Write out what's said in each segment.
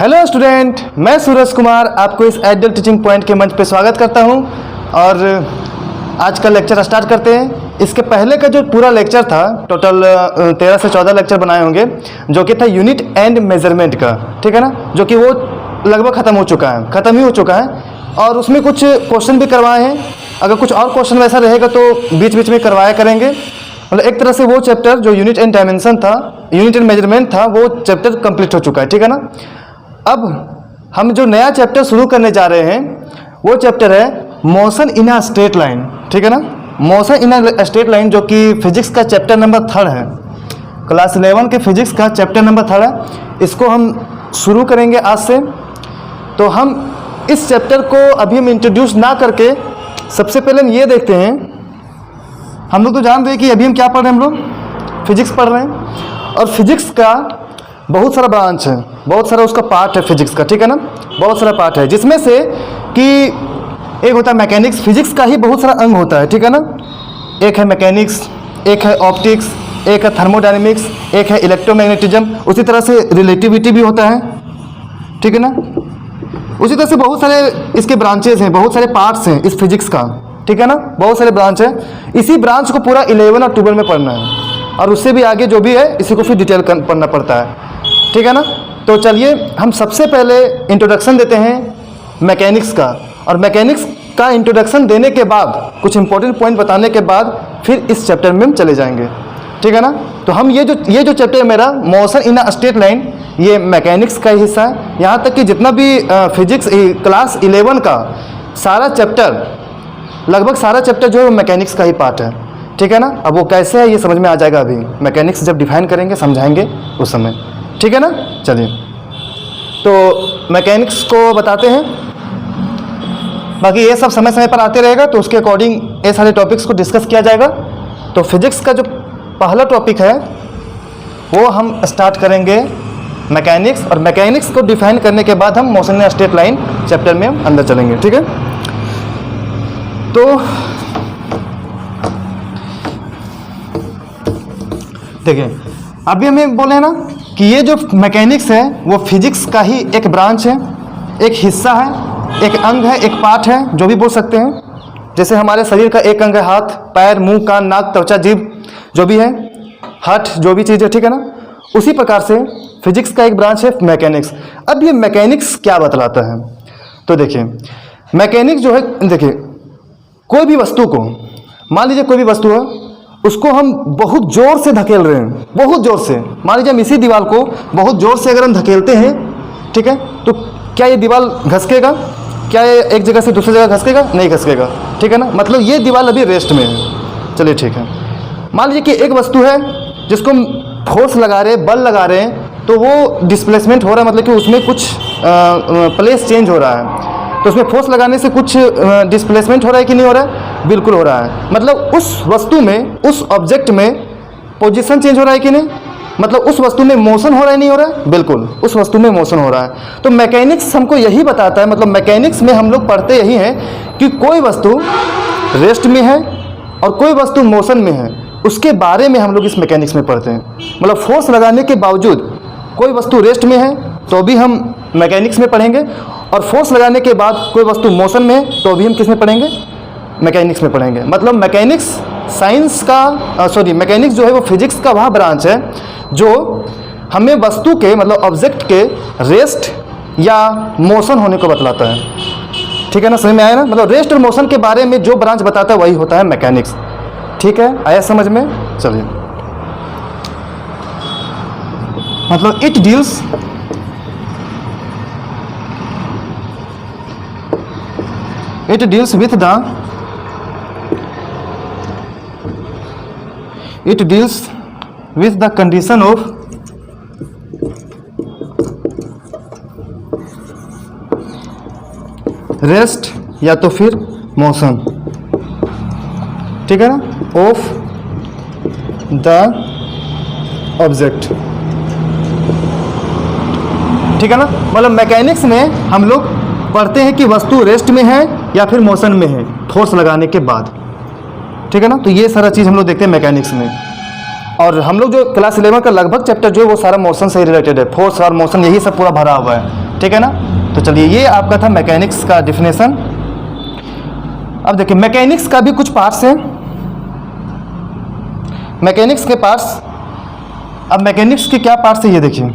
Hello student, मैं सूरज कुमार आपको इस आइडियल टीचिंग पॉइंट के मंच पे स्वागत करता हूं और आज का लेक्चर स्टार्ट करते हैं। इसके पहले का जो पूरा लेक्चर था, टोटल 13 से 14 लेक्चर बनाए होंगे, जो कि था यूनिट एंड मेजरमेंट का, ठीक है ना, जो कि वो लगभग ख़त्म ही हो चुका है और उसमें कुछ क्वेश्चन भी करवाए हैं। अगर कुछ और क्वेश्चन वैसा रहेगा तो बीच बीच में करवाया करेंगे। मतलब एक तरह से वो चैप्टर जो यूनिट एंड डायमेंशन था, यूनिट एंड मेजरमेंट था, वो चैप्टर कंप्लीट हो चुका है, ठीक है ना। अब हम जो नया चैप्टर शुरू करने जा रहे हैं वो चैप्टर है motion in a straight line, ठीक है ना। Motion in a straight line जो कि फिजिक्स का चैप्टर नंबर 3 है, क्लास 11 के फिजिक्स का चैप्टर नंबर 3 है। इसको हम शुरू करेंगे आज से। तो हम इस चैप्टर को अभी हम इंट्रोड्यूस ना करके सबसे पहले हम ये देखते हैं, हम लोग तो जान रहे हैं कि अभी हम क्या पढ़ रहे हैं, हम लोग फिजिक्स पढ़ रहे हैं और फिजिक्स का बहुत सारा ब्रांच है, बहुत सारा उसका पार्ट है फिजिक्स का, ठीक है ना। बहुत सारा पार्ट है जिसमें से कि एक होता है मैकेनिक्स, फिजिक्स का ही बहुत सारा अंग होता है, ठीक है ना। एक है मैकेनिक्स, एक है ऑप्टिक्स, एक है थर्मोडायनेमिक्स, एक है इलेक्ट्रोमैग्नेटिज्म, उसी तरह से रिलेटिविटी भी होता है, ठीक है ना। उसी तरह से बहुत सारे इसके ब्रांचेस हैं, बहुत सारे पार्ट्स हैं इस फिजिक्स का, ठीक है ना। बहुत सारे ब्रांच है। इसी ब्रांच को पूरा 11 और 12 में पढ़ना है और उससे भी आगे जो भी है इसी को फिर डिटेल पढ़ना पड़ता है, ठीक है ना। तो चलिए हम सबसे पहले इंट्रोडक्शन देते हैं मैकेनिक्स का, और मैकेनिक्स का इंट्रोडक्शन देने के बाद कुछ इंपॉर्टेंट पॉइंट बताने के बाद फिर इस चैप्टर में हम चले जाएंगे, ठीक है ना। तो हम ये जो चैप्टर है मेरा motion in a straight line, ये मैकेनिक्स का ही हिस्सा है। यहाँ तक कि जितना भी फिजिक्स क्लास 11 का सारा चैप्टर, लगभग सारा चैप्टर जो है वो मैकेनिक्स का ही पार्ट है, ठीक है ना। अब वो कैसे है ये समझ में आ जाएगा, अभी मैकेनिक्स जब डिफाइन करेंगे समझाएंगे उस समय, ठीक है ना। चलिए तो मैकेनिक्स को बताते हैं, बाकी ये सब समय समय पर आते रहेगा तो उसके अकॉर्डिंग ये सारे टॉपिक्स को डिस्कस किया जाएगा। तो फिजिक्स का जो पहला टॉपिक है वो हम स्टार्ट करेंगे मैकेनिक्स, और मैकेनिक्स को डिफाइन करने के बाद हम motion in straight line chapter में हम अंदर चलेंगे, ठीक है। तो देखिए, अभी हमें बोले ना कि ये जो मैकेनिक्स है वो फिजिक्स का ही एक ब्रांच है, एक हिस्सा है, एक अंग है, एक पार्ट है, जो भी बोल सकते हैं। जैसे हमारे शरीर का एक अंग है हाथ, पैर, मुंह, कान, नाक, त्वचा, जीभ, जो भी है, हार्ट, जो भी चीज़ है, ठीक है ना। उसी प्रकार से फिजिक्स का एक ब्रांच है मैकेनिक्स। अब ये मैकेनिक्स क्या बतलाता है, तो देखिए मैकेनिक्स जो है, देखिए कोई भी वस्तु को, मान लीजिए कोई भी वस्तु है, उसको हम बहुत जोर से धकेल रहे हैं, बहुत जोर से। मान लीजिए हम इसी दीवार को बहुत जोर से अगर हम धकेलते हैं, ठीक है, तो क्या ये दीवार घसकेगा? क्या ये एक जगह से दूसरी जगह घसकेगा? नहीं घसकेगा, ठीक है ना। मतलब ये दीवार अभी रेस्ट में है। चलिए ठीक है, मान लीजिए कि एक वस्तु है जिसको हम फोर्स लगा रहे हैं, बल लगा रहे हैं, तो वो डिस्प्लेसमेंट हो रहा है, मतलब कि उसमें कुछ प्लेस चेंज हो रहा है। तो उसमें फोर्स लगाने से कुछ डिस्प्लेसमेंट हो रहा है कि नहीं हो रहा है? बिल्कुल हो रहा है। मतलब उस वस्तु में, उस ऑब्जेक्ट में पोजीशन चेंज हो रहा है कि नहीं? मतलब उस वस्तु में मोशन हो रहा है, नहीं हो रहा है? बिल्कुल उस वस्तु में मोशन हो रहा है। तो मैकेनिक्स हमको यही बताता है, मतलब मैकेनिक्स में हम लोग पढ़ते यही हैं कि कोई वस्तु रेस्ट में है और कोई वस्तु मोशन में है, उसके बारे में हम लोग इस मैकेनिक्स में पढ़ते हैं। मतलब फोर्स लगाने के बावजूद कोई वस्तु रेस्ट में है तो भी हम मैकेनिक्स में पढ़ेंगे, और फोर्स लगाने के बाद कोई वस्तु मोशन में है तो भी हम किस में पढ़ेंगे? मैकेनिक्स में पढ़ेंगे। मतलब मैकेनिक्स साइंस का मैकेनिक्स जो है वो फिजिक्स का वह ब्रांच है जो हमें वस्तु के, मतलब ऑब्जेक्ट के रेस्ट या मोशन होने को बतलाता है, ठीक है ना। समझ में आया ना? मतलब रेस्ट और मोशन के बारे में जो ब्रांच बताता है वही होता है मैकेनिक्स, ठीक है। आया समझ में? चलिए, मतलब it deals with the condition of rest या तो फिर मोशन, ठीक है ना, ऑफ द ऑब्जेक्ट, ठीक है ना। मतलब मैकेनिक्स में हम लोग पढ़ते हैं कि वस्तु रेस्ट में है या फिर मोशन में है फोर्स लगाने के बाद, ठीक है ना। तो ये सारा चीज़ हम लोग देखते हैं मैकेनिक्स में। और हम लोग जो क्लास 11 का लगभग चैप्टर जो है वो सारा मोशन से ही रिलेटेड है, फोर्स और मोशन यही सब पूरा भरा हुआ है, ठीक है ना। तो चलिए, ये आपका था मैकेनिक्स का डिफिनेशन। अब देखिए मैकेनिक्स का भी कुछ पार्ट्स हैं, मैकेनिक्स के पार्ट्स। अब मैकेनिक्स के क्या पार्ट्स है ये देखिए।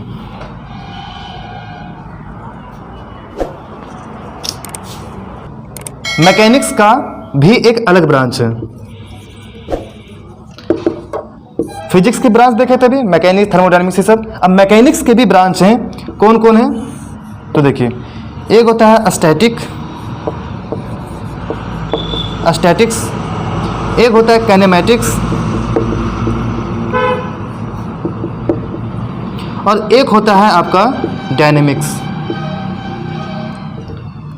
मैकेनिक्स का भी एक अलग ब्रांच है। फिजिक्स की ब्रांच देखे थे अभी, मैकेनिक्स, थर्मोडायनामिक्स, ये सब। अब मैकेनिक्स के भी ब्रांच हैं, कौन कौन है तो देखिए, एक होता है स्टैटिक्स, एक होता है काइनेमैटिक्स, और एक होता है आपका डायनेमिक्स,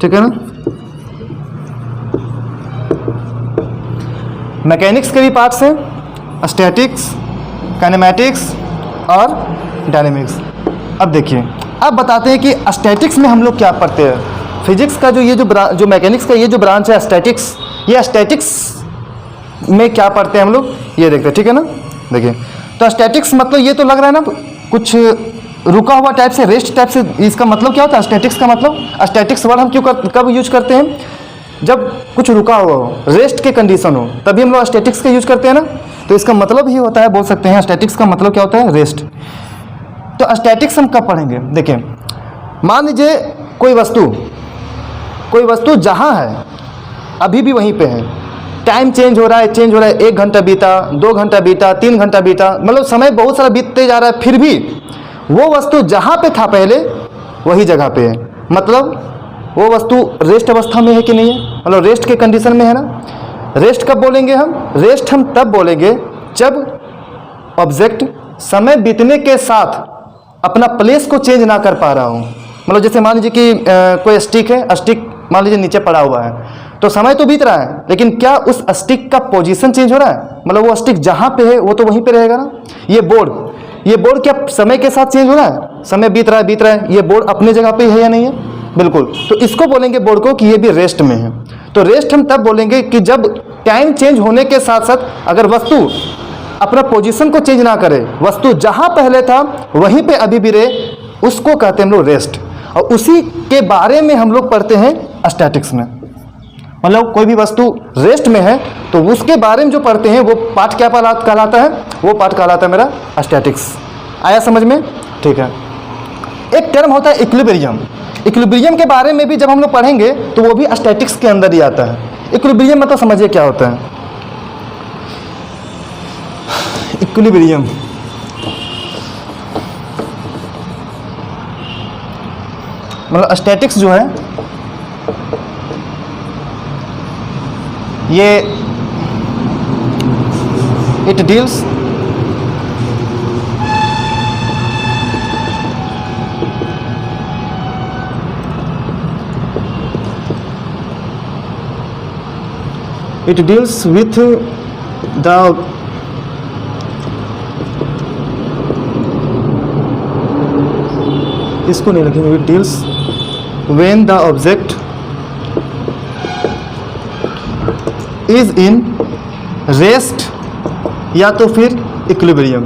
ठीक है ना। मैकेनिक्स के भी पार्ट्स हैं, स्टैटिक्स, काइनेमैटिक्स और डायनेमिक्स। अब देखिए, अब बताते हैं कि स्टैटिक्स में हम लोग क्या पढ़ते हैं। फिजिक्स का जो मैकेनिक्स का ये जो ब्रांच है स्टैटिक्स, ये स्टैटिक्स में क्या पढ़ते हैं हम लोग ये देखते हैं, ठीक है ना। देखिए तो स्टैटिक्स मतलब ये तो लग रहा है ना कुछ रुका हुआ टाइप से, रेस्ट टाइप से। इसका मतलब क्या होता है स्टैटिक्स का मतलब? स्टैटिक्स वर्ड हम कब यूज करते हैं? जब कुछ रुका हुआ हो, रेस्ट के कंडीशन हो, तभी हम लोग स्टैटिक्स का यूज करते हैं ना। तो इसका मतलब ही होता है, बोल सकते हैं स्टैटिक्स का मतलब क्या होता है? रेस्ट। तो स्टैटिक्स हम कब पढ़ेंगे? देखिए मान लीजिए कोई वस्तु जहाँ है अभी भी वहीं पे है, टाइम चेंज हो रहा है, 1 घंटा बीता, 2 घंटा बीता, 3 घंटा बीता, मतलब समय बहुत सारा बीतते जा रहा है, फिर भी वो वस्तु जहाँ पे था पहले वही जगह पे है। मतलब वो वस्तु रेस्ट अवस्था में है कि नहीं है, मतलब रेस्ट के कंडीशन में है ना। रेस्ट कब बोलेंगे हम? रेस्ट हम तब बोलेंगे जब ऑब्जेक्ट समय बीतने के साथ अपना प्लेस को चेंज ना कर पा रहा हूँ। मतलब जैसे मान लीजिए कि कोई स्टिक है, स्टिक मान लीजिए नीचे पड़ा हुआ है, तो समय तो बीत रहा है, लेकिन क्या उस स्टिक का पोजीशन चेंज हो रहा है? मतलब वो स्टिक जहाँ पे है वो तो वहीं पे रहेगा ना। ये बोर्ड क्या समय के साथ चेंज हो रहा है? समय बीत रहा है, ये बोर्ड अपने जगह पे है या नहीं है? बिल्कुल। तो इसको बोलेंगे बोर्ड को कि ये भी रेस्ट में है। तो रेस्ट हम तब बोलेंगे कि जब टाइम चेंज होने के साथ साथ अगर वस्तु अपना पोजीशन को चेंज ना करे, वस्तु जहाँ पहले था वहीं पे अभी भी रहे, उसको कहते हैं हम लोग रेस्ट। और उसी के बारे में हम लोग पढ़ते हैं स्टैटिक्स में। मतलब कोई भी वस्तु रेस्ट में है तो उसके बारे में जो पढ़ते हैं वो पार्ट क्या कहलाता है? वो पार्ट कहलाता है मेरा स्टैटिक्स। आया समझ में? ठीक है। एक टर्म होता है इक्विलिब्रियम। इक्विलिब्रियम के बारे में भी जब हम लोग पढ़ेंगे तो वो भी स्टैटिक्स के अंदर ही आता है। इक्विलिब्रियम मतलब समझिए क्या होता है। इक्विलिब्रियम मतलब स्टैटिक्स जो है ये इट डील्स with the इसको नहीं लिखेंगे, it deals when the object is in rest या तो फिर इक्विलिब्रियम।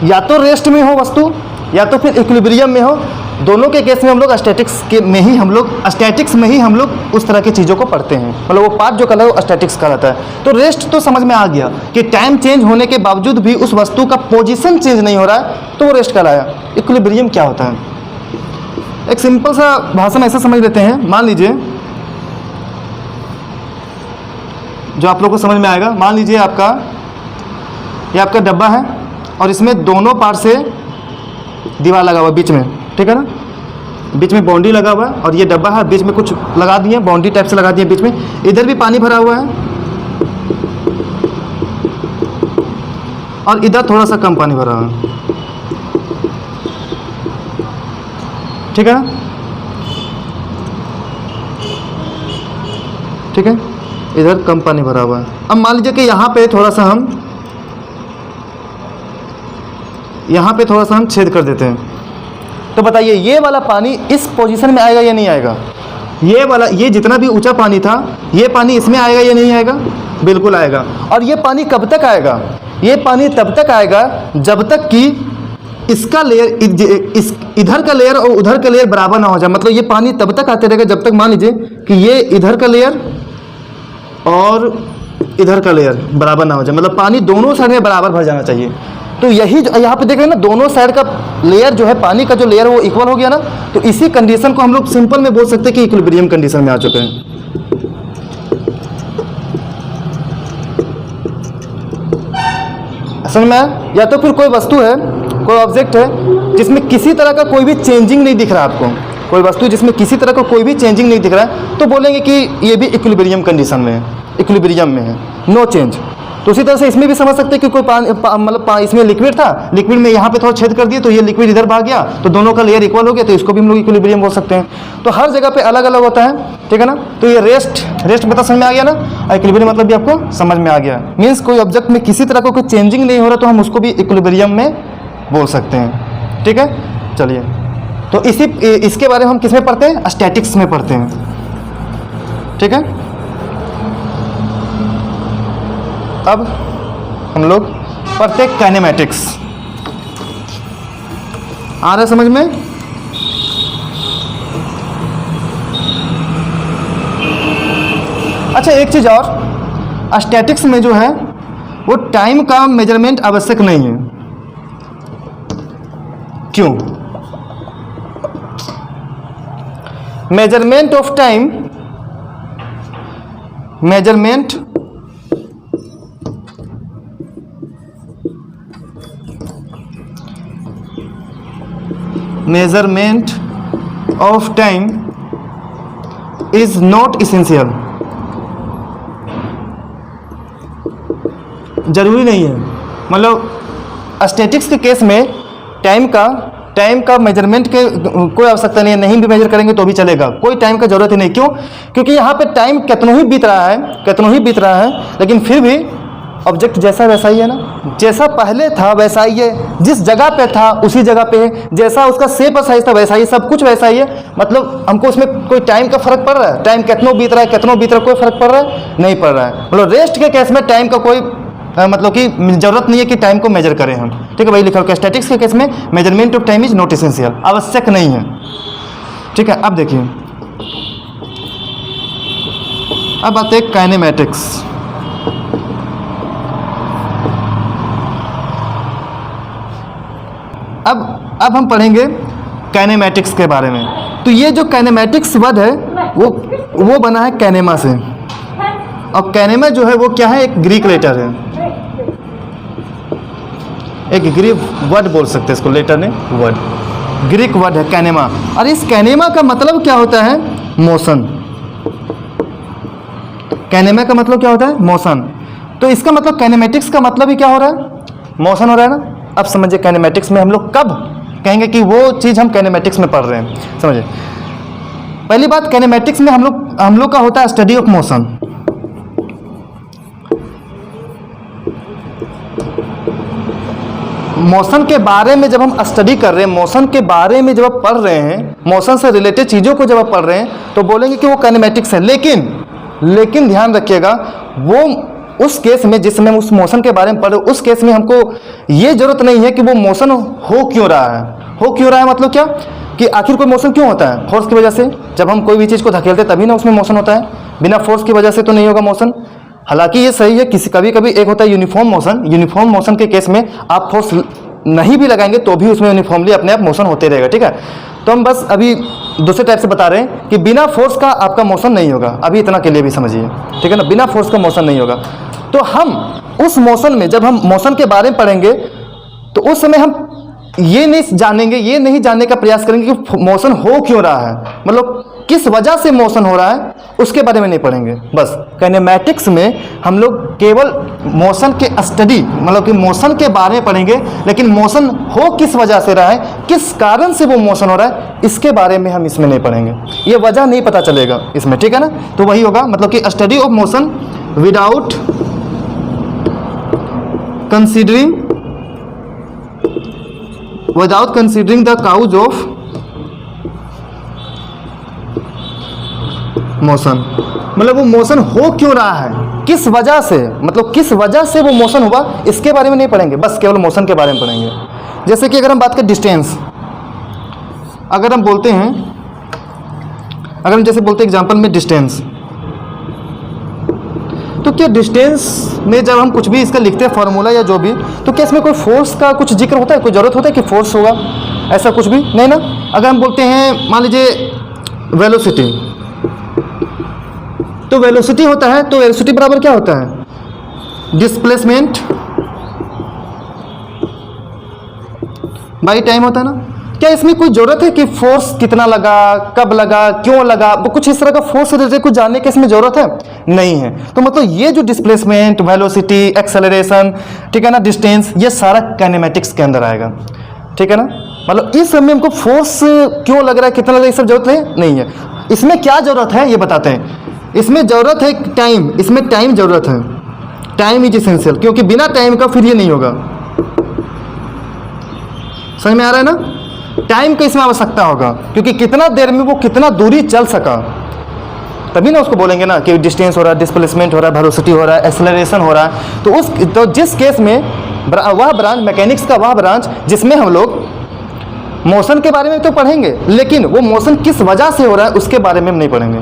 या तो रेस्ट में हो वस्तु या तो फिर इक्विलिब्रियम में हो। दोनों के केस में हम लोग स्टैटिक्स में ही हम लोग उस तरह की चीज़ों को पढ़ते हैं। मतलब वो पार्ट जो कहलाता है वो स्टैटिक्स कहलाता है। तो रेस्ट तो समझ में आ गया कि टाइम चेंज होने के बावजूद भी उस वस्तु का पोजीशन चेंज नहीं हो रहा है, तो वो रेस्ट कहलाया। इक्विलिब्रियम क्या होता है? एक सिंपल सा भाषा में ऐसा समझ लेते हैं। मान लीजिए जो आप लोग को समझ में आएगा, मान लीजिए ये आपका डब्बा है और इसमें दोनों पार्ट से दीवार लगा हुआ है बीच में, ठीक है ना। बीच में बाउंड्री लगा हुआ है और ये डब्बा है, बीच में कुछ लगा दिए, बाउंड्री टाइप से लगा दिए बीच में। इधर भी पानी भरा हुआ है और इधर थोड़ा सा कम पानी भरा हुआ है, ठीक है ना। ठीक है, इधर कम पानी भरा हुआ है। अब मान लीजिए कि यहाँ पे थोड़ा सा हम छेद कर देते हैं। तो बताइए ये वाला पानी इस पोजीशन में आएगा या नहीं आएगा? ये जितना भी ऊंचा पानी था, ये पानी इसमें आएगा या नहीं आएगा? बिल्कुल आएगा। और ये पानी कब तक आएगा? ये पानी तब तक आएगा जब तक कि इसका लेयर इधर का लेयर और उधर का लेयर बराबर ना हो जाए। मतलब ये पानी तब तक आते रहेगा जब तक, मान लीजिए कि ये इधर का लेयर और इधर का लेयर बराबर ना हो जाए, मतलब पानी दोनों साइड में बराबर भर जाना चाहिए। तो यही यहाँ पे देख रहे हैं ना, दोनों साइड का लेयर जो है, पानी का जो लेयर है वो इक्वल हो गया ना। तो इसी कंडीशन को हम लोग सिंपल में बोल सकते हैं कि इक्विलिब्रियम कंडीशन में आ चुके हैं। समझ में आया? या तो फिर कोई वस्तु है, कोई ऑब्जेक्ट है जिसमें किसी तरह का कोई भी चेंजिंग नहीं दिख रहा आपको, कोई वस्तु जिसमें किसी तरह का कोई भी चेंजिंग नहीं दिख रहा है, तो बोलेंगे कि ये भी इक्विलिब्रियम कंडीशन में है, इक्विलिब्रियम में है, नो चेंज। तो उसी तरह से इसमें भी समझ सकते हैं कि कोई मतलब इसमें लिक्विड था, लिक्विड में यहाँ पे थोड़ा छेद कर दिए तो ये लिक्विड इधर भाग गया, तो दोनों का लेयर इक्वल हो गया, तो इसको भी हम लोग इक्विलिब्रियम बोल सकते हैं। तो हर जगह पे अलग अलग होता है, ठीक है ना। तो ये रेस्ट मतलब समझ में आ गया ना, इक्विलिब्रियम मतलब भी आपको समझ में आ गया। मीन्स कोई ऑब्जेक्ट में किसी तरह का कोई चेंजिंग नहीं हो रहा, तो हम उसको भी इक्विलिब्रियम में बोल सकते हैं, ठीक है। चलिए, तो इसके बारे में हम किस में पढ़ते हैं? स्टैटिक्स में पढ़ते हैं, ठीक है। अब हम लोग पढ़ते काइनेमैटिक्स। आ रहा है समझ में? अच्छा, एक चीज और, स्टैटिक्स में जो है वो टाइम का मेजरमेंट आवश्यक नहीं है। क्यों? Measurement of time, measurement of time is not essential. जरूरी नहीं है, मतलब स्टैटिक्स के केस में टाइम का मेजरमेंट के कोई आवश्यकता नहीं है, नहीं भी मेजर करेंगे तो भी चलेगा, कोई टाइम का जरूरत ही नहीं। क्यों? क्योंकि यहाँ पे टाइम कितनों ही बीत रहा है, लेकिन फिर भी ऑब्जेक्ट जैसा वैसा ही है ना, जैसा पहले था वैसा ही है, जिस जगह पे था उसी जगह पे है, जैसा उसका शेप और साइज था वैसा ही, सब कुछ वैसा ही है। मतलब हमको उसमें कोई टाइम का फर्क पड़ रहा है? टाइम कितनों बीत रहा है, कोई फर्क पड़ रहा है? नहीं पड़ रहा है। मतलब रेस्ट के केस में टाइम का कोई मतलब कि जरूरत नहीं है कि टाइम को मेजर करें हम, ठीक है। वही लिखा हुआ स्टैटिक्स के केस में measurement of time is not essential, आवश्यक नहीं है, ठीक है। अब देखिए, अब आते हैं काइनेमैटिक्स। अब हम पढ़ेंगे काइनेमैटिक्स के बारे में। तो ये जो काइनेमैटिक्स वर्ड है वो बना है कैनेमा से, और कैनेमा जो है वो क्या है? एक ग्रीक लेटर है, एक ग्रीक वर्ड बोल सकते हैं इसको, लेटर ने वर्ड, ग्रीक वर्ड है कैनेमा। और इस कैनेमा का मतलब क्या होता है? मोशन। कैनेमा का मतलब क्या होता है? मोशन। तो इसका मतलब काइनेमैटिक्स का मतलब ही क्या हो रहा है? मोशन हो रहा है ना। अब समझिए काइनेमैटिक्स में हम लोग कब कहेंगे कि वो चीज़ हम काइनेमैटिक्स में पढ़ रहे हैं, समझिए। पहली बात, काइनेमैटिक्स में हम लोग का होता है स्टडी ऑफ मोशन। मोशन के बारे में जब हम स्टडी कर रहे हैं, मोशन के बारे में जब आप पढ़ रहे हैं, मोशन से रिलेटेड चीज़ों को जब आप पढ़ रहे हैं, तो बोलेंगे कि वो काइनेमैटिक्स है। लेकिन ध्यान रखिएगा, वो उस केस में जिसमें उस मोशन के बारे में पढ़े, उस केस में हमको ये जरूरत नहीं है कि वो मोशन हो क्यों रहा है। मतलब क्या कि आखिर कोई मोशन क्यों होता है? फोर्स की वजह से। जब हम कोई भी चीज़ को धकेलते तभी ना उसमें मोशन होता है, बिना फोर्स की वजह से तो नहीं होगा मोशन। हालांकि ये सही है, कभी कभी एक होता है यूनिफॉर्म मोशन के केस में आप फोर्स नहीं भी लगाएंगे तो भी उसमें यूनिफॉर्मली अपने आप मोशन होते रहेगा, ठीक है। तो हम बस अभी दूसरे टाइप से बता रहे हैं कि बिना फोर्स का आपका मोशन नहीं होगा, अभी इतना के लिए भी समझिए, ठीक है ना। बिना फोर्स का मोशन नहीं होगा। तो हम उस मोशन में, जब हम मोशन के बारे में पढ़ेंगे, तो उस समय हम ये नहीं जानने का प्रयास करेंगे कि मोशन हो क्यों रहा है, मतलब किस वजह से मोशन हो रहा है, उसके बारे में नहीं पढ़ेंगे। बस काइनेमैटिक्स में हम लोग केवल मोशन के स्टडी, मतलब कि मोशन के बारे में पढ़ेंगे, लेकिन मोशन हो किस वजह से रहा है, किस कारण से वो मोशन हो रहा है, इसके बारे में हम इसमें नहीं पढ़ेंगे। ये वजह नहीं पता चलेगा इसमें, ठीक है ना। तो वही होगा, मतलब कि study of motion without considering the cause of motion, मतलब वो मोशन हो क्यों रहा है, किस वजह से, मतलब किस वजह से वो मोशन हुआ, इसके बारे में नहीं पढ़ेंगे, बस केवल मोशन के बारे में पढ़ेंगे। जैसे कि अगर हम बात करें डिस्टेंस, अगर हम बोलते हैं, अगर हम जैसे बोलते हैं एग्जांपल में डिस्टेंस, तो क्या डिस्टेंस में जब हम कुछ भी इसका लिखते हैं फॉर्मूला या जो भी, तो क्या इसमें कोई फोर्स का कुछ जिक्र होता है, कोई ज़रूरत होता है कि फोर्स होगा, ऐसा कुछ भी नहीं ना। अगर हम बोलते हैं मान लीजिए वेलोसिटी, तो वेलोसिटी होता है, तो वेलोसिटी बराबर क्या होता है, डिस्प्लेसमेंट बाई टाइम होता है ना। क्या इसमें कोई जरूरत है कि फोर्स कितना लगा, कब लगा, क्यों लगा, वो कुछ इस तरह का फोर्स रिलेटेड कुछ जानने की इसमें जरूरत है, नहीं है। तो मतलब ये जो डिस्प्लेसमेंट, वेलोसिटी, एक्सेलरेशन, ठीक है ना, डिस्टेंस, ये सारा काइनेमेटिक्स के अंदर आएगा, ठीक है ना। मतलब इस समय हमको फोर्स क्यों लग रहा है, कितना लग रहा है, ये सब जरूरत है नहीं है। इसमें क्या जरूरत है ये बताते हैं। इसमें जरूरत है टाइम, इसमें टाइम जरूरत है, टाइम इज इसेंशियल, क्योंकि बिना टाइम का फिर ये नहीं होगा। समझ में आ रहा है ना, टाइम की इसमें आवश्यकता होगा, क्योंकि कितना देर में वो कितना दूरी चल सका, तभी ना उसको बोलेंगे ना कि डिस्टेंस हो रहा है, डिस्प्लेसमेंट हो रहा है, वेलोसिटी हो रहा है, एक्सेलरेशन हो रहा है। तो जिस केस में वह ब्रांच, मैकेनिक्स का वह ब्रांच जिसमें हम लोग मोशन के बारे में तो पढ़ेंगे, लेकिन वो मोशन किस वजह से हो रहा है उसके बारे में हम नहीं पढ़ेंगे,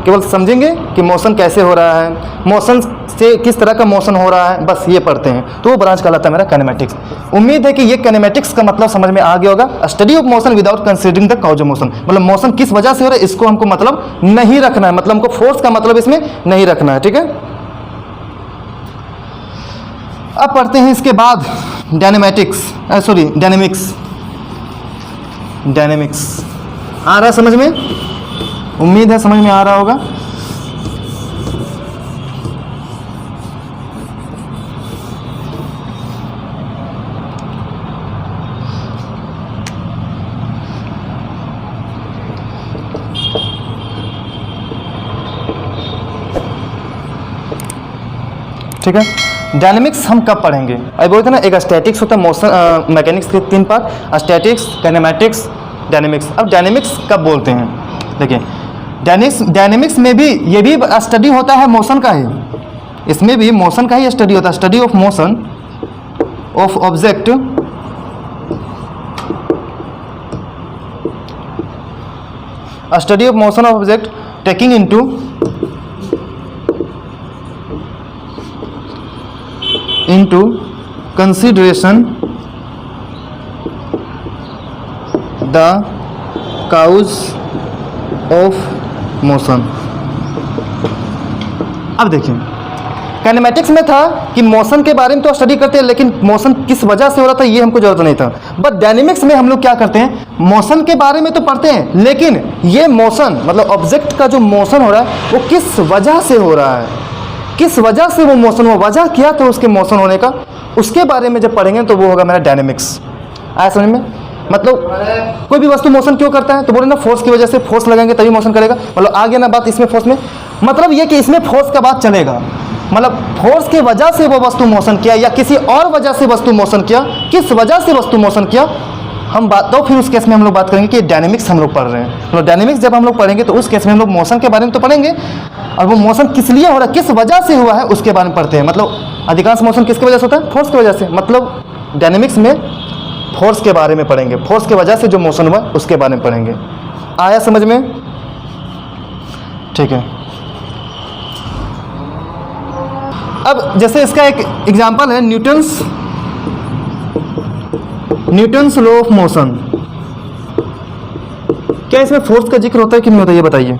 केवल समझेंगे कि मोशन कैसे हो रहा है, मोशन से किस तरह का मोशन हो रहा है, बस ये पढ़ते हैं। तो वो ब्रांच कहलाता है मेरा काइनेमेटिक्स। उम्मीद है कि ये काइनेमेटिक्स का मतलब समझ में आ गया होगा। Study of motion without considering the cause of motion, मतलब मोशन किस वजह से हो रहा है इसको हमको मतलब नहीं रखना है, मतलब हमको फोर्स का मतलब इसमें नहीं रखना है, ठीक है। अब पढ़ते हैं इसके बाद डायनेमिक्स। आ रहा है समझ में, उम्मीद है समझ में आ रहा होगा। ठीक है, डायनेमिक्स हम कब पढ़ेंगे, अभी बोलते हैं ना, एक स्टैटिक्स होता है, मोशन मैकेनिक्स के 3 पार्ट, स्टैटिक्स, काइनेमेटिक्स, डायनेमिक्स। अब डायनेमिक्स कब बोलते हैं, देखिए डायनेमिक्स में भी ये भी स्टडी होता है मोशन का ही, इसमें भी मोशन का ही स्टडी होता है, study of motion of object study of motion of object taking into consideration the cause of motion। अब देखिए, काइनेमेटिक्स में था कि मोशन के बारे में तो स्टडी करते हैं, लेकिन मोशन किस वजह से हो रहा था ये हमको जरूरत नहीं था। बट डायनेमिक्स में हम लोग क्या करते हैं, मोशन के बारे में तो पढ़ते हैं, लेकिन ये मोशन मतलब ऑब्जेक्ट का जो मोशन हो रहा है वो किस वजह से हो रहा है, किस वजह से वो मोशन हुआ, वजह क्या था उसके मोशन होने का, उसके बारे में जब पढ़ेंगे तो वो होगा मेरा डायनेमिक्स। आया समझ में, मतलब कोई भी वस्तु मोशन क्यों करता है, तो बोले ना फोर्स की वजह से, फोर्स लगाएंगे तभी मोशन करेगा, मतलब आ गया ना बात इसमें फोर्स में, मतलब ये कि इसमें फोर्स का बात चलेगा, मतलब फोर्स की वजह से वो वस्तु मोशन किया या किसी और वजह से वस्तु मोशन किया, किस वजह से वस्तु मोशन किया हम बात, तो फिर उस केस में हम लोग बात करेंगे कि डायनेमिक्स हम लोग पढ़ रहे हैं। मतलब डायनेमिक्स जब हम लोग पढ़ेंगे तो उस केस में हम लोग मोशन के बारे में तो पढ़ेंगे, और वो मोशन किस लिए हो रहा है, किस वजह से हुआ है उसके बारे में पढ़ते हैं। मतलब अधिकांश मोशन किसकी वजह से होता है, फोर्स की वजह से, मतलब डायनेमिक्स में फोर्स के बारे में पढ़ेंगे, फोर्स की वजह से जो मोशन हुआ उसके बारे में पढ़ेंगे। आया समझ में, ठीक है। अब जैसे इसका एक एग्जांपल है न्यूटन्स लॉ ऑफ मोशन। क्या इसमें फोर्स का जिक्र होता है कि नहीं होता, ये बताइए।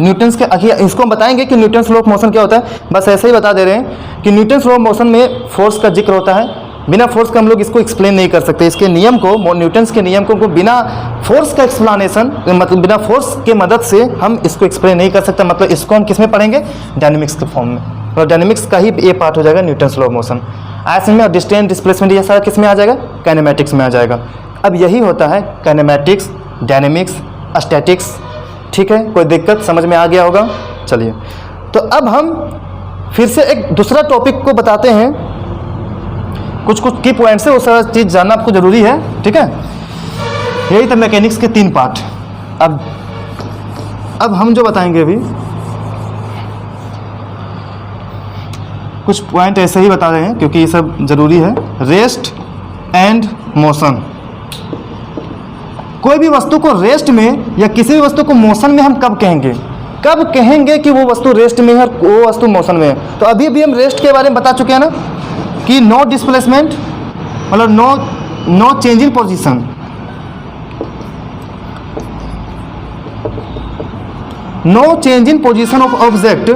न्यूटन्स के आखिर इसको हम बताएंगे कि न्यूटन्स लॉ ऑफ मोशन क्या होता है, बस ऐसे ही बता दे रहे हैं कि न्यूटन्स लॉ ऑफ मोशन में फोर्स का जिक्र होता है। बिना फोर्स का हम लोग इसको एक्सप्लेन नहीं कर सकते, इसके नियम को, न्यूटन्स के नियम को बिना फोर्स का एक्सप्लेनेशन, मतलब बिना फोर्स के मदद से हम इसको एक्सप्लेन नहीं कर सकते। मतलब इसको हम किस में पढ़ेंगे, डायनेमिक्स के फॉर्म में, और डायनेमिक्स का ही ये पार्ट हो जाएगा न्यूटन्स लॉ ऑफ मोशन। ऐसे में डिस्टेंस, डिस्प्लेसमेंट, ये सारा किस में आ जाएगा, काइनेमेटिक्स में आ जाएगा। अब यही होता है काइनेमेटिक्स, डायनेमिक्स, स्टैटिक्स, ठीक है। कोई दिक्कत समझ में आ गया होगा, चलिए। तो अब हम फिर से एक दूसरा टॉपिक को बताते हैं, कुछ की पॉइंट से वो सारा चीज़ जानना आपको ज़रूरी है, ठीक है। यही था मैकेनिक्स के 3 पार्ट। अब हम जो बताएंगे अभी कुछ पॉइंट ऐसे ही बता रहे हैं क्योंकि ये सब ज़रूरी है। रेस्ट एंड मोशन, कोई भी वस्तु को रेस्ट में या किसी भी वस्तु को मोशन में हम कब कहेंगे, कब कहेंगे कि वो वस्तु रेस्ट में है और वो वस्तु मोशन में है। तो अभी भी हम रेस्ट के बारे में बता चुके हैं ना कि नो डिस्प्लेसमेंट मतलब no change in position, no change in position of object,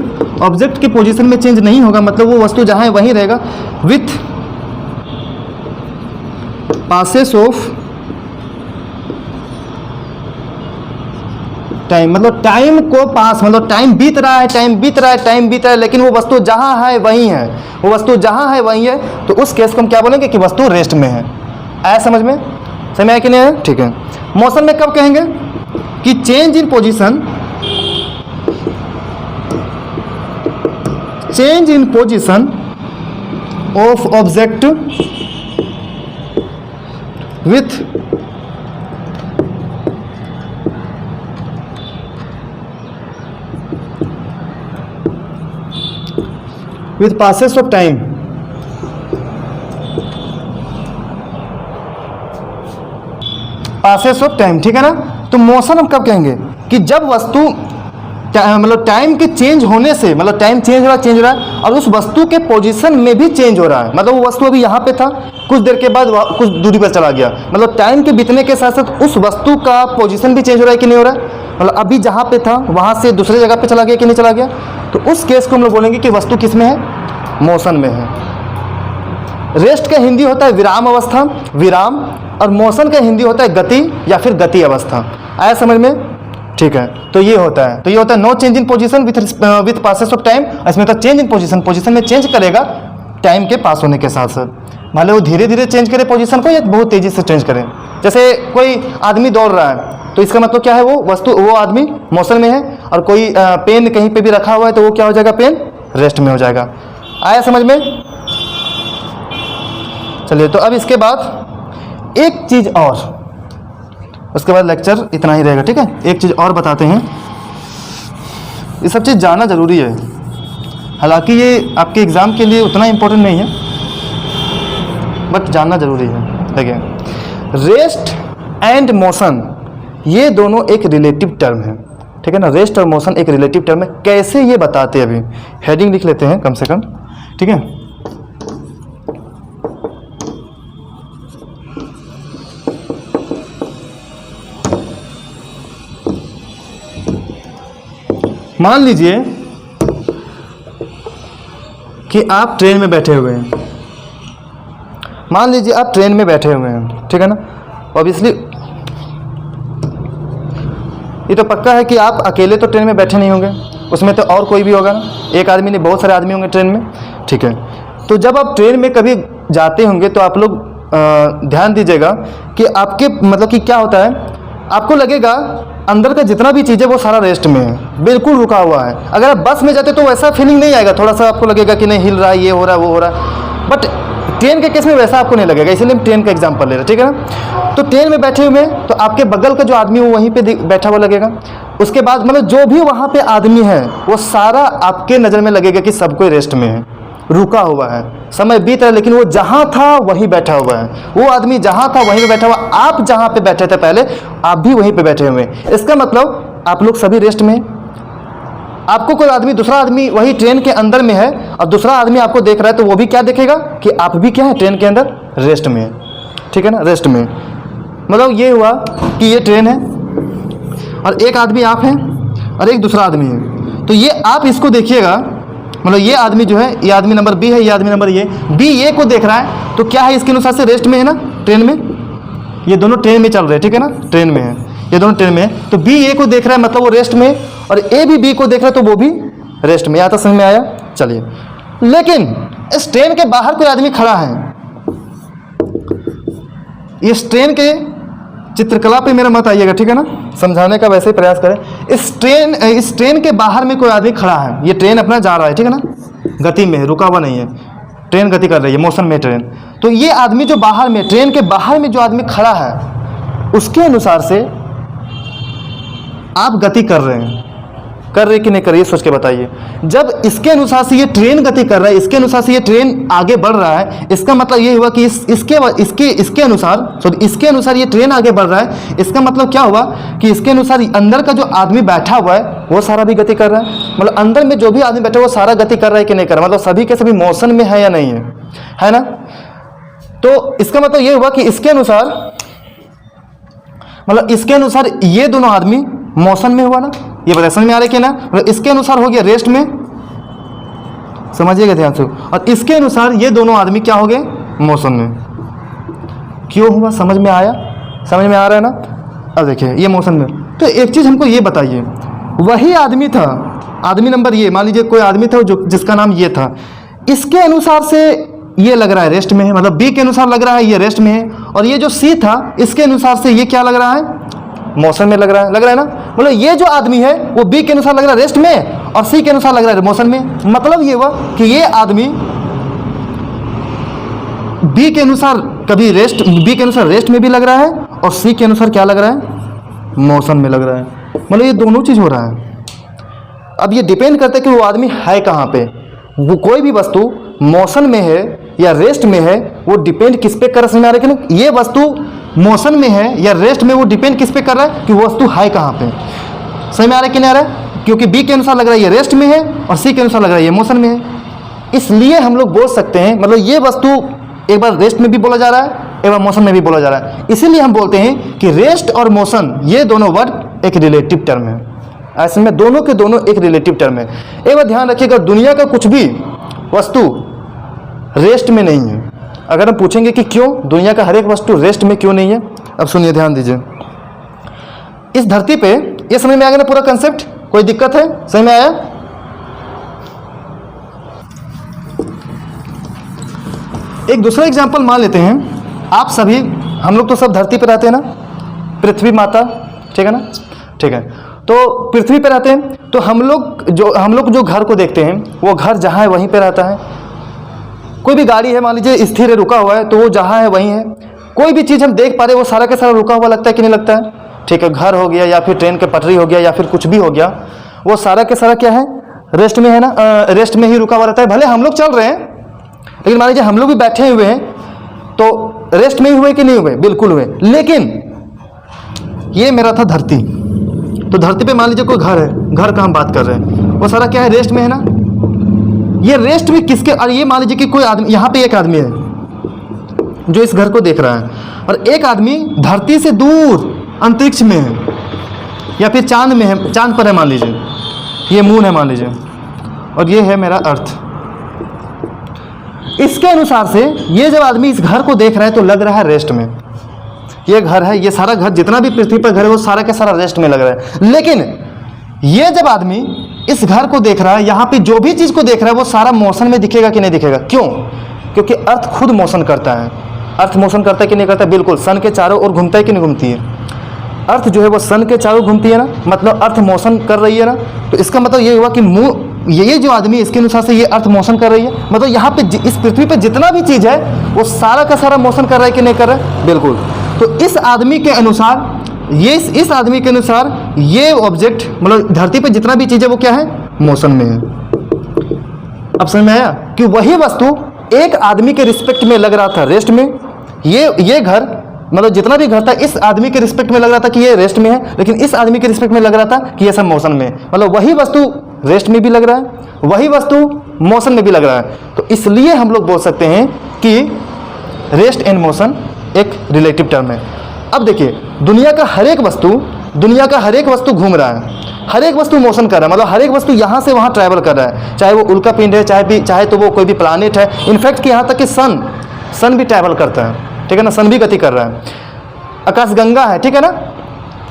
object की पोजीशन में चेंज नहीं होगा, मतलब वो वस्तु जहां है वहीं रहेगा। विथ पासेस ऑफ टाइम, मतलब टाइम को पास, मतलब टाइम बीत रहा है, टाइम बीत रहा है, टाइम बीत रहा है, लेकिन वो वस्तु जहां है वहीं है, वो वस्तु जहां है वहीं है। तो उस केस को हम क्या बोलेंगे कि वस्तु रेस्ट में है। आया समझ में? समझ आया कि नहीं है? ठीक है। मोशन में कब कहेंगे कि change in position, change in position of object with with passes of time, passes of time, ठीक है ना। तो मोशन हम कब कहेंगे कि जब वस्तु मतलब टाइम के चेंज होने से, मतलब टाइम चेंज हो रहा है और उस वस्तु के पोजीशन में भी चेंज हो रहा है, मतलब वो वस्तु अभी यहाँ पे था, कुछ देर के बाद कुछ दूरी पर चला गया, मतलब टाइम के बीतने के साथ साथ उस वस्तु का पोजीशन भी चेंज हो रहा है कि नहीं हो रहा है, मतलब अभी जहाँ पे था वहाँ से दूसरे जगह पे चला गया कि नहीं चला गया। तो उस केस को हम लोग बोलेंगे कि वस्तु किस में है, मोशन में है। रेस्ट का हिंदी होता है विराम अवस्था, विराम, और मोशन का हिंदी होता है गति या फिर गति अवस्था। आया समझ में? ठीक है। तो ये होता है, तो ये होता है no change in position with passes of time. इसमें होता है चेंज इन पोजीशन, पोजीशन में चेंज करेगा टाइम के पास होने के साथ साथ। मान लो वो धीरे धीरे चेंज करे पोजीशन को या बहुत तेजी से चेंज करे। जैसे कोई आदमी दौड़ रहा है तो इसका मतलब क्या है, वो वस्तु, वो आदमी मोशन में है, और कोई पेन कहीं पे भी रखा हुआ है तो वो क्या हो जाएगा, पेन रेस्ट में हो जाएगा। आया समझ में? चलिए, तो अब इसके बाद एक चीज़ और, उसके बाद लेक्चर इतना ही रहेगा, ठीक है। एक चीज़ और बताते हैं, ये सब चीज़ जानना ज़रूरी है, हालांकि ये आपके एग्ज़ाम के लिए उतना इम्पोर्टेंट नहीं है, बट जानना ज़रूरी है। देखिए, रेस्ट एंड मोशन ये दोनों एक रिलेटिव टर्म है, ठीक है ना। रेस्ट और मोशन एक रिलेटिव टर्म है। कैसे ये बताते हैं, अभी हेडिंग लिख लेते हैं कम से कम, ठीक है। मान लीजिए कि आप ट्रेन में बैठे हुए हैं, मान लीजिए आप ट्रेन में बैठे हुए हैं, ठीक है ना। ऑब्वियसली ये तो पक्का है कि आप अकेले तो ट्रेन में बैठे नहीं होंगे, उसमें तो और कोई भी होगा ना, एक आदमी नहीं, बहुत सारे आदमी होंगे ट्रेन में, ठीक है। तो जब आप ट्रेन में कभी जाते होंगे तो आप लोग ध्यान दीजिएगा कि आपके मतलब कि क्या होता है, आपको लगेगा अंदर का जितना भी चीज़ है वो सारा रेस्ट में है, बिल्कुल रुका हुआ है। अगर आप बस में जाते तो वैसा फीलिंग नहीं आएगा, थोड़ा सा आपको लगेगा कि नहीं हिल रहा है, ये हो रहा है, वो हो रहा है, बट ट्रेन के केस में वैसा आपको नहीं लगेगा, इसीलिए हम ट्रेन का एग्जांपल ले रहे हैं, ठीक है ना। तो ट्रेन में बैठे हुए हैं तो आपके बगल का जो आदमी वो वहीं पे बैठा हुआ लगेगा, उसके बाद मतलब जो भी वहाँ पे आदमी है वो सारा आपके नज़र में लगेगा कि सब कोई रेस्ट में है, रुका हुआ है, समय बीत रहा है, लेकिन वो जहाँ था वहीं बैठा हुआ है, वो आदमी जहाँ था वहीं पे बैठा हुआ, आप जहाँ पे बैठे थे पहले आप भी वहीं पे बैठे हुए हैं। इसका मतलब आप लोग सभी रेस्ट में। आपको कोई आदमी, दूसरा आदमी वही ट्रेन के अंदर में है और दूसरा आदमी आपको देख रहा है तो वो भी क्या देखेगा कि आप भी क्या है, ट्रेन के अंदर रेस्ट में है, ठीक है ना, रेस्ट में। मतलब ये हुआ कि ये ट्रेन है और एक आदमी आप हैं और एक दूसरा आदमी है, तो ये आप इसको देखिएगा, मतलब ये आदमी जो है, ये आदमी नंबर बी है, ये आदमी नंबर ये बी ये को देख रहा है, तो क्या है इसके अनुसार से रेस्ट में है ना, ट्रेन में, ये दोनों ट्रेन में चल रहे हैं, ठीक है ना, ट्रेन में है, ये दोनों ट्रेन में है। तो बी ए को देख रहा है मतलब वो रेस्ट में, और ए भी बी को देख रहा है तो वो भी रेस्ट में। यहाँ तक समझ में आया? चलिए, लेकिन इस ट्रेन के बाहर कोई आदमी खड़ा है, इस ट्रेन के चित्रकला पे मेरा मत आइएगा, ठीक है ना, समझाने का वैसे ही प्रयास करें। इस ट्रेन के बाहर में कोई आदमी खड़ा है, ये ट्रेन अपना जा रहा है, ठीक है ना, गति में है, रुका हुआ नहीं है, ट्रेन गति कर रही है, मोशन में ट्रेन। तो ये आदमी जो बाहर में, ट्रेन के बाहर में जो आदमी खड़ा है, उसके अनुसार से आप गति कर रहे हैं, कर रही कि नहीं कर रही, सोच के बताइए। जब इसके अनुसार से ये ट्रेन गति कर रहा है, इसके अनुसार से ये ट्रेन आगे बढ़ रहा है, इसका मतलब ये हुआ कि इसके अनुसार ये ट्रेन आगे बढ़ रहा है। इसका मतलब क्या हुआ कि इसके अनुसार अंदर का जो आदमी बैठा हुआ है वो सारा भी गति कर रहा है। मतलब अंदर में जो भी आदमी बैठा है वो सारा गति कर रहा है कि नहीं कर रहा, मतलब सभी के सभी मोशन में है या नहीं है ना। तो इसका मतलब ये हुआ कि इसके अनुसार ये दोनों आदमी मोशन में हुआ ना, ये बताइए समझ में आ रहा है कि ना। मतलब इसके अनुसार हो गया रेस्ट में, समझिएगा ध्यान से, और इसके अनुसार ये दोनों आदमी क्या हो गए, मोशन में। क्यों हुआ, समझ में आया, समझ में आ रहा है ना। अब देखिए ये मोशन में, तो एक चीज हमको ये बताइए, वही आदमी था, आदमी नंबर ये, मान लीजिए कोई आदमी था जो जिसका नाम ये था, इसके अनुसार से ये लग रहा है रेस्ट में है, मतलब बी के अनुसार लग रहा है ये रेस्ट में है, और ये जो सी था इसके अनुसार से ये क्या लग रहा है, मोशन में लग रहा है ना। मतलब ये जो आदमी है वो बी के अनुसार लग रहा है रेस्ट में और सी के अनुसार लग रहा है मोशन में। मतलब ये हुआ कि ये आदमी बी के अनुसार रेस्ट में भी लग रहा है और सी के अनुसार क्या लग रहा है, मोशन में लग रहा है। मतलब ये दोनों चीज हो रहा है। अब ये डिपेंड करता है कि वो आदमी है कहाँ पे। वो कोई भी वस्तु मोशन में है या रेस्ट में है, वो डिपेंड किस पे कर रहा है, समझ में आ रहा है कि ये वस्तु मोशन में है या रेस्ट में, वो डिपेंड किस पे कर रहा है कि वो वस्तु है कहाँ पे। समझ में आ रहा है कि नहीं आ रहा है, क्योंकि बी के अनुसार लग रहा है ये रेस्ट में है और सी के अनुसार लग रहा है ये मोशन में है। इसलिए हम लोग बोल सकते हैं, मतलब ये वस्तु एक बार रेस्ट में भी बोला जा रहा है, एक बार मोशन में भी बोला जा रहा है। इसीलिए हम बोलते हैं कि रेस्ट और मोशन ये दोनों वर्ड एक रिलेटिव टर्म है। ऐसे में दोनों के दोनों एक रिलेटिव टर्म है। एक बार ध्यान रखिएगा, दुनिया का कुछ भी वस्तु रेस्ट में नहीं है। अगर हम पूछेंगे कि क्यों, दुनिया का हर एक वस्तु रेस्ट में क्यों नहीं है, अब सुनिए ध्यान दीजिए। इस धरती पे, ये समझ में आ गया ना पूरा कंसेप्ट, कोई दिक्कत है, समझ में आया। एक दूसरा एग्जांपल मान लेते हैं। आप सभी, हम लोग तो सब धरती पे रहते हैं ना, पृथ्वी माता, ठीक है ना, ठीक है। तो पृथ्वी पे रहते हैं, तो हम लोग जो घर को देखते हैं वो घर जहाँ है वहीं पे रहता है। कोई भी गाड़ी है मान लीजिए स्थिर है, रुका हुआ है, तो वो जहाँ है वहीं है। कोई भी चीज़ हम देख पा रहे हैं वो सारा का सारा रुका हुआ लगता है कि नहीं लगता है, ठीक है। घर हो गया या फिर ट्रेन के पटरी हो गया या फिर कुछ भी हो गया, वो सारा के सारा क्या है, रेस्ट में है ना, रेस्ट में ही रुका हुआ रहता है। भले हम लोग चल रहे हैं, लेकिन मान लीजिए हम लोग भी बैठे हुए हैं, तो रेस्ट में ही हुए कि नहीं हुए, बिल्कुल हुए। लेकिन ये मेरा था धरती, तो धरती पे मान लीजिए कोई घर है, घर का हम बात कर रहे हैं, वो सारा क्या है, रेस्ट में है ना। ये रेस्ट में किसके, और ये मान लीजिए कि कोई आदमी, यहाँ पे एक आदमी है जो इस घर को देख रहा है, और एक आदमी धरती से दूर अंतरिक्ष में है या फिर चांद में है, चांद पर है मान लीजिए, ये मून है मान लीजिए, और ये है मेरा अर्थ। इसके अनुसार से ये जब आदमी इस घर को देख रहा है तो लग रहा है रेस्ट में। ये घर है, ये सारा घर जितना भी पृथ्वी पर घर है वो सारा का सारा रेस्ट में लग रहा है। लेकिन ये जब आदमी इस घर को देख रहा है, यहाँ पे जो भी चीज को देख रहा है वो सारा मोशन में दिखेगा कि नहीं दिखेगा, क्यों, क्योंकि अर्थ खुद मोशन करता है। अर्थ मोशन करता है कि नहीं करता, बिल्कुल। सन के चारों ओर घूमता है कि नहीं घूमती है, अर्थ जो है वो सन के चारों घूमती है ना, मतलब अर्थ मोशन कर रही है ना। तो इसका मतलब ये हुआ कि ये जो आदमी, इसके अनुसार से ये अर्थ मोशन कर रही है, मतलब यहाँ पे इस पृथ्वी पे जितना भी चीज है वो सारा का सारा मोशन कर रहा है कि नहीं कर रहा है, बिल्कुल। तो इस आदमी के अनुसार, ये इस आदमी के अनुसार ये ऑब्जेक्ट, मतलब धरती पे जितना भी चीज है वो क्या है, मोशन में है। अब समझ में आया कि वही वस्तु एक आदमी के रिस्पेक्ट में लग रहा था रेस्ट में, ये घर, मतलब जितना भी घर था इस आदमी के रिस्पेक्ट में लग रहा था कि ये रेस्ट में है, लेकिन इस आदमी के रिस्पेक्ट में लग रहा था कि ये सब मोशन में है। मतलब वही वस्तु रेस्ट में भी लग रहा है, वही वस्तु मोशन में भी लग रहा है। तो इसलिए हम लोग बोल सकते हैं कि रेस्ट एंड मोशन एक रिलेटिव टर्म है। अब देखिए, दुनिया का हर एक वस्तु घूम रहा है, हर एक वस्तु मोशन कर रहा है, मतलब हर एक वस्तु यहाँ से वहाँ ट्रैवल कर रहा है, चाहे वो उल्का पिंड है, चाहे तो वो कोई भी प्लानिट है। इनफैक्ट कि यहाँ तक कि सन भी ट्रैवल करता है, ठीक है ना, सन भी गति कर रहा है। आकाशगंगा है, ठीक है ना,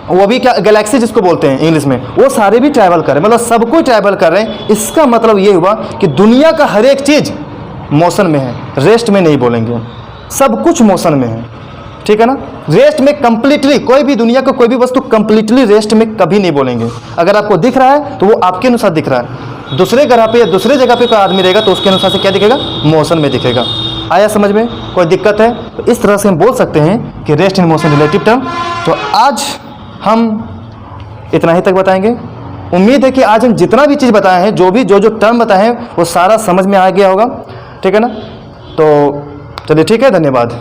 वो भी क्या, गैलेक्सी जिसको बोलते हैं इंग्लिश में, वो सारे भी ट्रैवल कर रहे हैं, मतलब सब कोई ट्रैवल कर रहे हैं। इसका मतलब ये हुआ कि दुनिया का हर एक चीज मोशन में है, रेस्ट में नहीं बोलेंगे, सब कुछ मोशन में है, ठीक है ना। रेस्ट में कंप्लीटली, कोई भी दुनिया का कोई भी वस्तु कंप्लीटली रेस्ट में कभी नहीं बोलेंगे। अगर आपको दिख रहा है तो वो आपके अनुसार दिख रहा है, दूसरे ग्रह पे या दूसरे जगह पे कोई आदमी रहेगा तो उसके अनुसार से क्या दिखेगा, मोशन में दिखेगा। आया समझ में, कोई दिक्कत है? तो इस तरह से हम बोल सकते हैं कि rest and motion relative term. तो आज हम इतना ही तक बताएंगे। उम्मीद है कि आज हम जितना भी चीज़ बताए हैं, जो टर्म बताए हैं वो सारा समझ में आ गया होगा। ठीक है ना? तो चलिए ठीक है, धन्यवाद।